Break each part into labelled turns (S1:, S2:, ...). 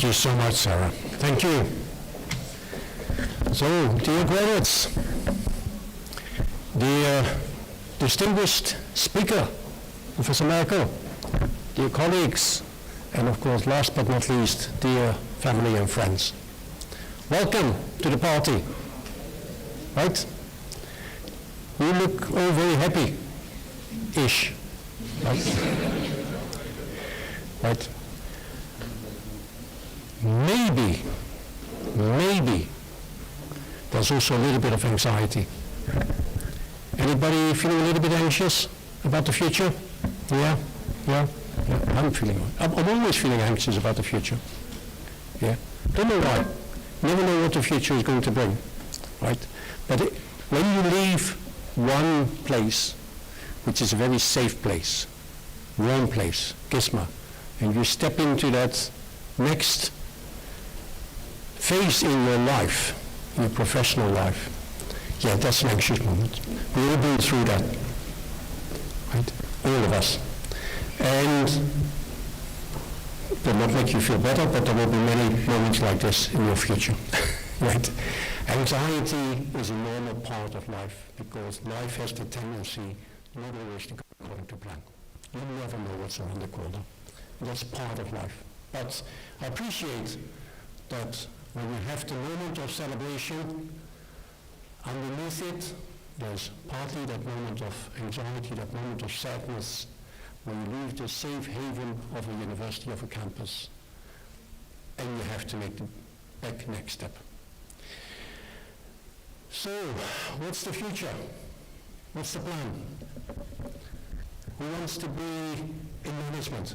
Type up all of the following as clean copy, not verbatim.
S1: you so much, Sarah. Thank you. So, dear graduates, dear distinguished speaker, Professor Merkel, dear colleagues, and of course, last but not least, dear family and friends. Welcome to the party. Right? You look all very happy-ish. Right? Right? Maybe there's also a little bit of anxiety. Anybody feeling a little bit anxious about the future? Yeah. I'm always feeling anxious about the future. Yeah. Don't know why. Never know what the future is going to bring. Right? But when you leave one place, which is a very safe place, warm place, Gisma, and you step into that next phase in your life, your professional life, yeah, that's an anxious moment. We all been through that, right? All of us. And it will not make you feel better, but there will be many moments like this in your future, right? Anxiety is a normal part of life because life has the tendency not always to go according to plan. You never know what's around the corner. That's part of life. But I appreciate that when we have the moment of celebration, underneath it, there's partly that moment of anxiety, that moment of sadness, when you leave the safe haven of a university, of a campus, and you have to make the next step. So, what's the future? What's the plan? Who wants to be in management?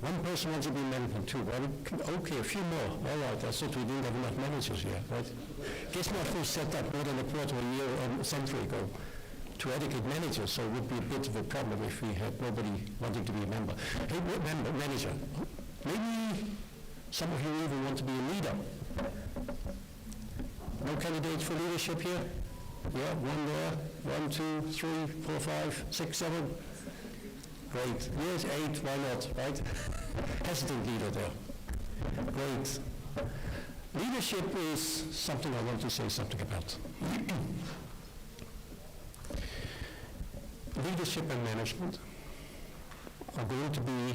S1: One person wants to be in management too. Well, okay, a few more. All right, I thought we didn't have enough managers here, right? Gisma first set up more than a quarter of a year or a century ago to educate managers, so it would be a bit of a problem if we had nobody wanting to be a member. Hey, manager, maybe some of you even want to be a leader. No candidates for leadership here? Yeah, one there, 1, 2, 3, 4, 5, 6, 7. Great. Yes, 8, why not, right? Hesitant leader there. Great. Leadership is something I want to say something about. Leadership and management are going to be,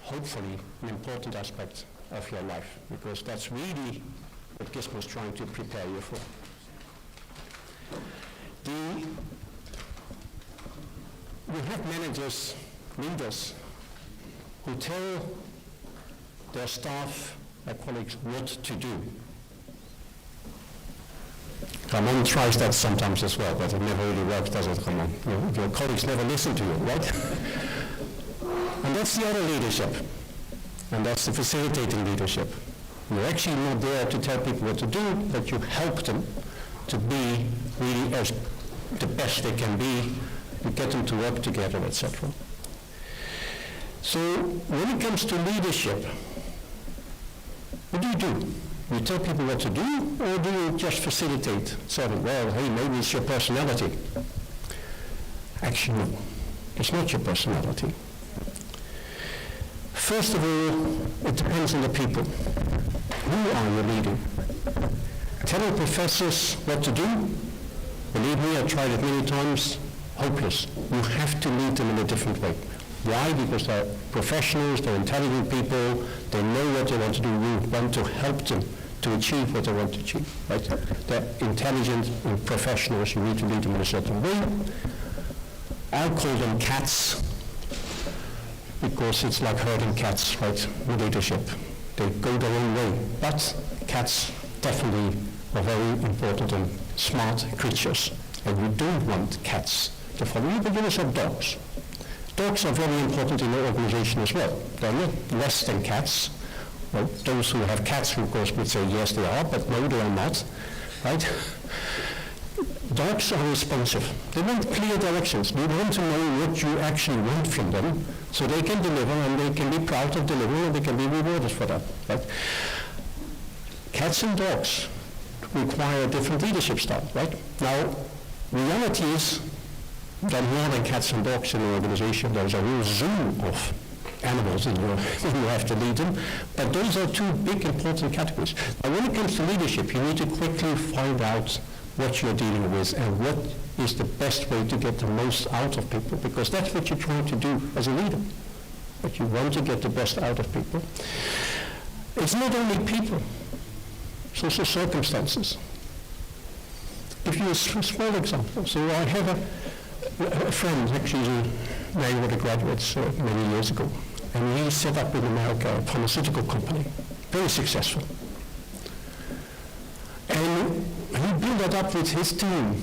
S1: hopefully, an important aspect of your life, because that's really what Gisma is trying to prepare you for. We have managers, leaders, who tell their staff, their colleagues, what to do. Ramon tries that sometimes as well, but it never really works, does it, Ramon? Your colleagues never listen to you, right? And that's the other leadership, and that's the facilitating leadership. You're actually not there to tell people what to do, but you help them to be really as the best they can be. You get them to work together, etc. So when it comes to leadership, what do? You tell people what to do, or do you just facilitate? Well, hey, maybe it's your personality. Actually, no. It's not your personality. First of all, it depends on the people. Who are you leading? Telling professors what to do? Believe me, I've tried it many times. Hopeless. You have to lead them in a different way. Why? Because they're professionals, they're intelligent people, they know what they want to do. You want to help them to achieve what they want to achieve. Right? They're intelligent and professionals, you need to lead them in a certain way. I call them cats, because it's like herding cats, right? With leadership. They go their own way. But cats definitely are very important and smart creatures. And we don't want cats to follow you, but you also have dogs. Dogs are very important in your organization as well. They're not less than cats. Well, those who have cats, of course, would say yes, they are, but no, they are not. Right? Dogs are responsive. They want clear directions. They want to know what you actually want from them, so they can deliver, and they can be proud of delivering, and they can be rewarded for that. Right? Cats and dogs require a different leadership style. Right? Now, reality is there are more than cats and dogs in an organization. There's a real zoo of animals and you have to lead them. But those are two big important categories. Now when it comes to leadership, you need to quickly find out what you're dealing with and what is the best way to get the most out of people, because that's what you're trying to do as a leader. But you want to get the best out of people. It's not only people, it's also circumstances. Give you a small example. So I have a friend, actually he was a graduate many years ago, and he set up in America a pharmaceutical company, very successful. And he built that up with his team.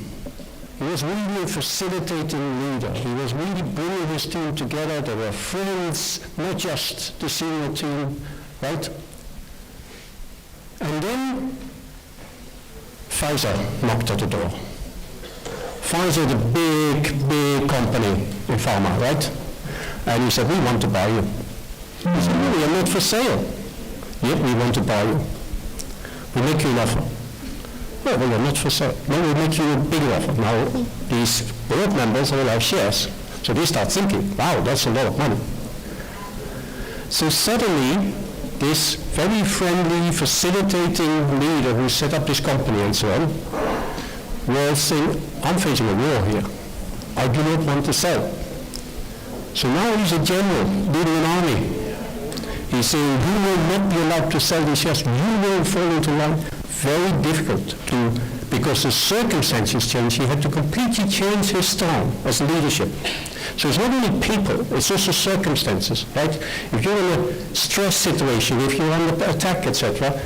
S1: He was really a facilitating leader. He was really bringing his team together. They were friends, not just the senior team, right? And then Pfizer knocked at the door. Pfizer, the big company in pharma, right? And he said, we want to buy you. He said, no, we are not for sale. Yep, we want to buy you. We make you an offer. No, well, you're not for sale. No, we make you a bigger offer. Now, these board members all have shares. So they start thinking, wow, that's a lot of money. So suddenly, this very friendly, facilitating leader who set up this company and so on, was saying, I'm facing a war here. I do not want to sell. So now he's a general leading an army. He's saying, you will not be allowed to sell these shares. You will fall into line. Very difficult to, because the circumstances changed. He had to completely change his style as leadership. So it's not only people, it's also circumstances, right? If you're in a stress situation, if you're under attack, etc.,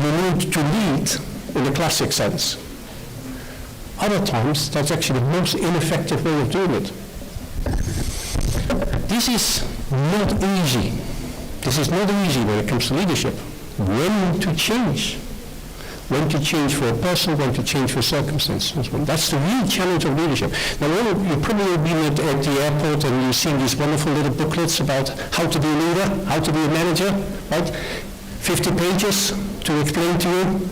S1: you need to lead in the classic sense. Other times, that's actually the most ineffective way of doing it. This is not easy. This is not easy when it comes to leadership. When to change. When to change for a person, when to change for circumstances. That's the real challenge of leadership. Now, you've probably been at the airport and you've seen these wonderful little booklets about how to be a leader, how to be a manager, right? 50 pages to explain to you.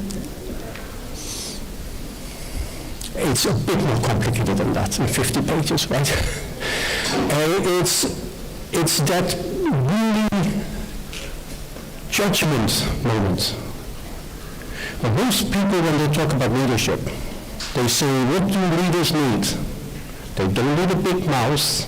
S1: It's a bit more complicated than that, in 50 pages, right? It's that really judgment moment. But most people, when they talk about leadership, they say, what do leaders need? They don't need a big mouth,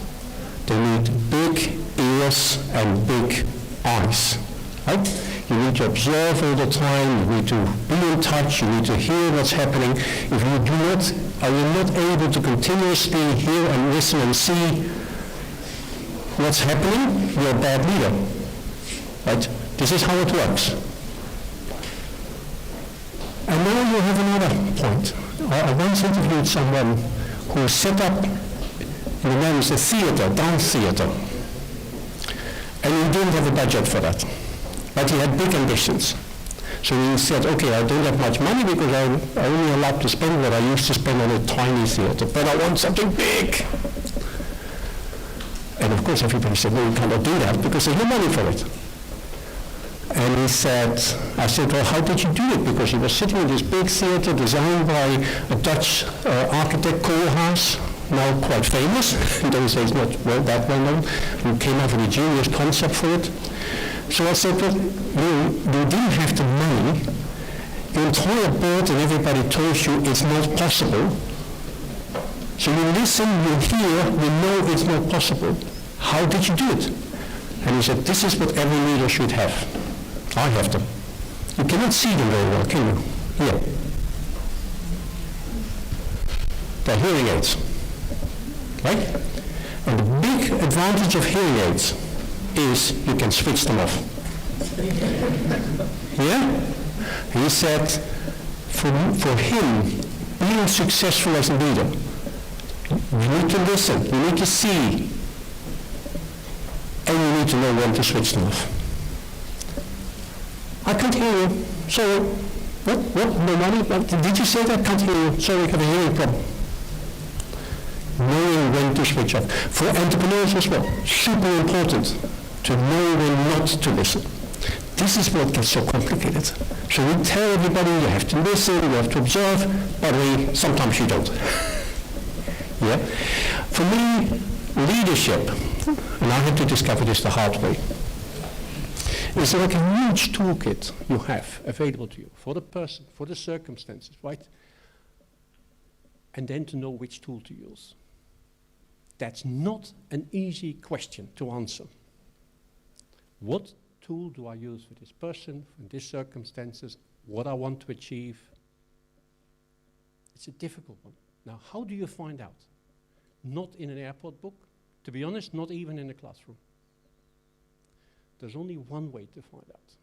S1: they need big ears and big eyes, right? You need to observe all the time, you need to be in touch, you need to hear what's happening. If you do not, are you not able to continuously hear and listen and see what's happening, you're a bad leader, right? This is how it works. And now you have another point. I once interviewed someone who set up, in the Netherlands, a theater, dance theater. And he didn't have a budget for that. But he had big ambitions. So he said, okay, I don't have much money because I'm only allowed to spend what I used to spend on a tiny theater, but I want something big. And of course everybody said, no, you cannot do that because there's no money for it. And he said, I said, well, how did you do it? Because he was sitting in this big theater designed by a Dutch architect, Koolhaas, now quite famous, in those days not that well known, who came up with a genius concept for it. So I said, well, you didn't have the money. The entire board and everybody told you it's not possible. So you listen, you hear, you know it's not possible. How did you do it? And he said, this is what every leader should have. I have them. You cannot see them very well, can you? Here. They're hearing aids. Right? And the big advantage of hearing aids is you can switch them off. Yeah? He said, for him, being successful as a leader, you need to listen, you need to see, and you need to know when to switch them off. I can't hear you. Sorry. What? No money? Did you say that? Can't hear you. Sorry, I have a hearing problem. Knowing when to switch off. For entrepreneurs as well, super important to know when not to listen. This is what gets so complicated. So we tell everybody you have to listen, you have to observe, but sometimes you don't. Yeah? For me, leadership, and I had to discover this the hard way, It's like a huge toolkit you have available to you for the person, for the circumstances, right? And then to know which tool to use. That's not an easy question to answer. What tool do I use for this person, for these circumstances, what I want to achieve? It's a difficult one. Now, how do you find out? Not in an airport book. To be honest, not even in a classroom. There's only one way to find out.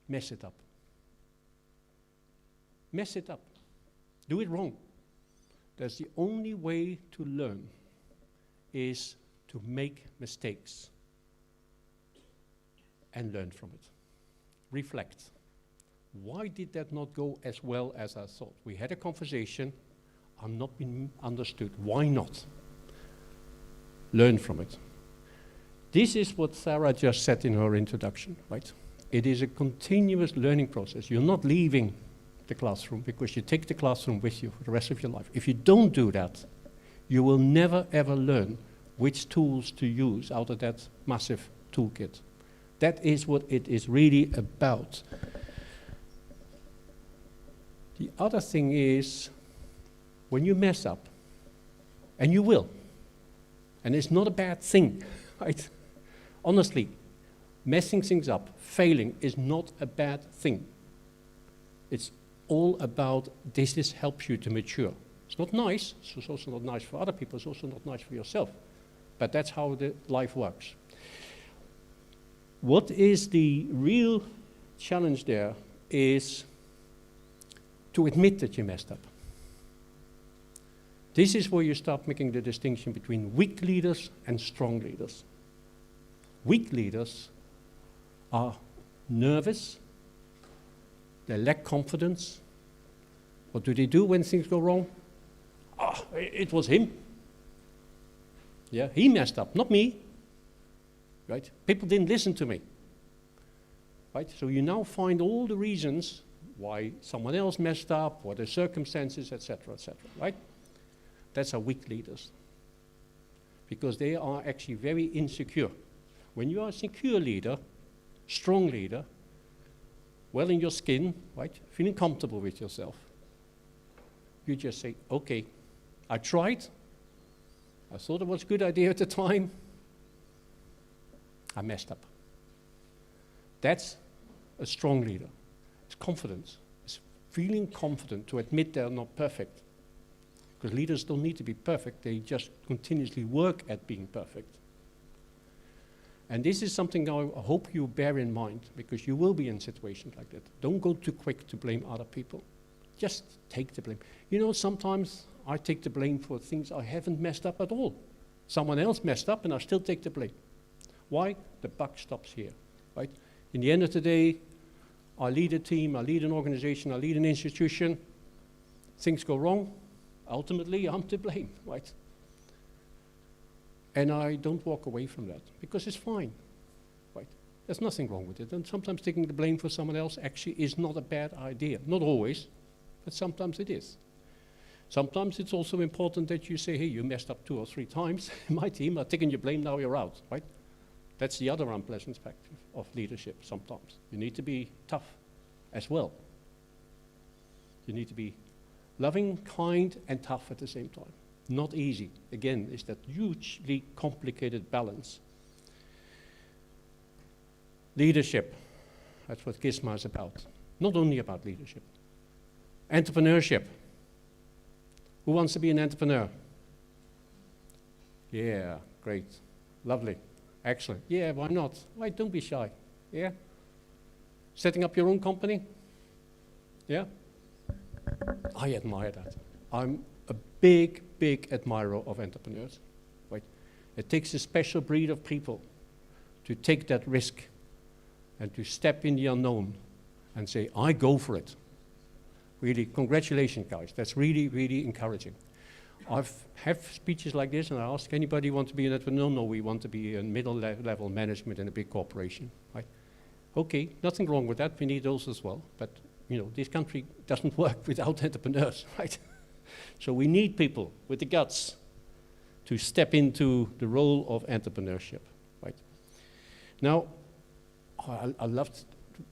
S1: Mess it up. Mess it up. Do it wrong. That's the only way to learn, is to make mistakes and learn from it. Reflect. Why did that not go as well as I thought? We had a conversation. I'm not being understood. Why not? Learn from it. This is what Sarah just said in her introduction, right? It is a continuous learning process. You're not leaving the classroom because you take the classroom with you for the rest of your life. If you don't do that, you will never ever learn which tools to use out of that massive toolkit. That is what it is really about. The other thing is, when you mess up, and you will, and it's not a bad thing, right? Honestly, messing things up, failing, is not a bad thing. It's all about this helps you to mature. It's not nice, so it's also not nice for other people, it's also not nice for yourself. But that's how the life works. What is the real challenge there is to admit that you messed up. This is where you start making the distinction between weak leaders and strong leaders. Weak leaders are nervous, they lack confidence. What do they do when things go wrong? Ah, it was him. Yeah, he messed up, not me. Right? People didn't listen to me. Right? So you now find all the reasons why someone else messed up, or the circumstances, etc., right? That's our weak leaders. Because they are actually very insecure. When you are a secure leader, strong leader, well in your skin, right, feeling comfortable with yourself, you just say, okay, I tried, I thought it was a good idea at the time, I messed up. That's a strong leader. It's confidence. It's feeling confident to admit they're not perfect. Because leaders don't need to be perfect, they just continuously work at being perfect. And this is something I hope you bear in mind, because you will be in situations like that. Don't go too quick to blame other people. Just take the blame. You know, sometimes I take the blame for things I haven't messed up at all. Someone else messed up and I still take the blame. Why? The buck stops here, right? In the end of the day, I lead a team, I lead an organization, I lead an institution. Things go wrong, ultimately I'm to blame, right? And I don't walk away from that, because it's fine, right? There's nothing wrong with it. And sometimes taking the blame for someone else actually is not a bad idea. Not always, but sometimes it is. Sometimes it's also important that you say, hey, you messed up 2 or 3 times in my team, I'm taking your blame, now you're out, right? That's the other unpleasant aspect of leadership sometimes. You need to be tough as well. You need to be loving, kind, and tough at the same time. Not easy. Again, it's that hugely complicated balance. Leadership, that's what Gisma is about. Not only about leadership. Entrepreneurship. Who wants to be an entrepreneur? Yeah, great, lovely, excellent. Yeah, why not? Why, don't be shy, yeah? Setting up your own company? Yeah? I admire that. I'm a big, big admirer of entrepreneurs, right? It takes a special breed of people to take that risk and to step in the unknown and say, I go for it. Really, congratulations, guys. That's really, really encouraging. I've had speeches like this, and I ask anybody want to be an entrepreneur? No, we want to be in middle-level management in a big corporation, right? Okay, nothing wrong with that. We need those as well. But, you know, this country doesn't work without entrepreneurs, right? So we need people with the guts to step into the role of entrepreneurship, right? Now, I loved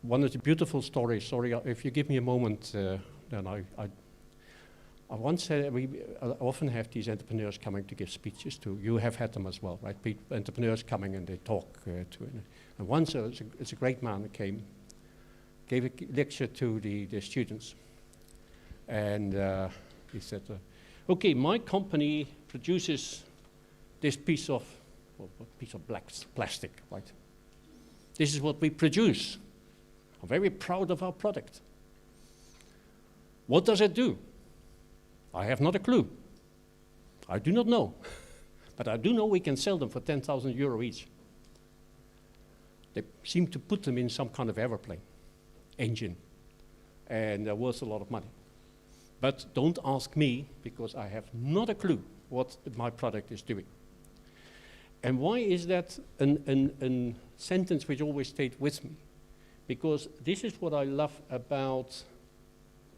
S1: one of the beautiful stories. Sorry, if you give me a moment, then I once said, I often have these entrepreneurs coming to give speeches to. You have had them as well, right? Entrepreneurs coming and they talk to it. And once it's a great man that came, gave a lecture to the students. And he said, okay, my company produces this piece of black plastic, right? This is what we produce. I'm very proud of our product. What does it do? I have not a clue. I do not know. But I do know we can sell them for 10,000 euro each. They seem to put them in some kind of aeroplane engine, and they're worth a lot of money. But don't ask me, because I have not a clue what my product is doing. And why is that a sentence which always stayed with me? Because this is what I love about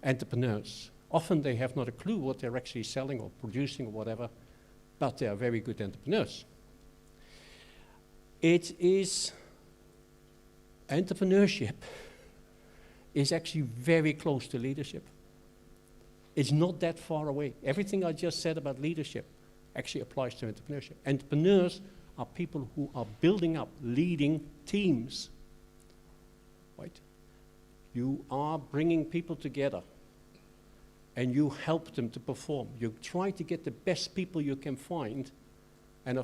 S1: entrepreneurs. Often they have not a clue what they're actually selling or producing or whatever, but they are very good entrepreneurs. Entrepreneurship is actually very close to leadership. It's not that far away. Everything I just said about leadership actually applies to entrepreneurship. Entrepreneurs are people who are building up, leading teams, right? You are bringing people together and you help them to perform. You try to get the best people you can find and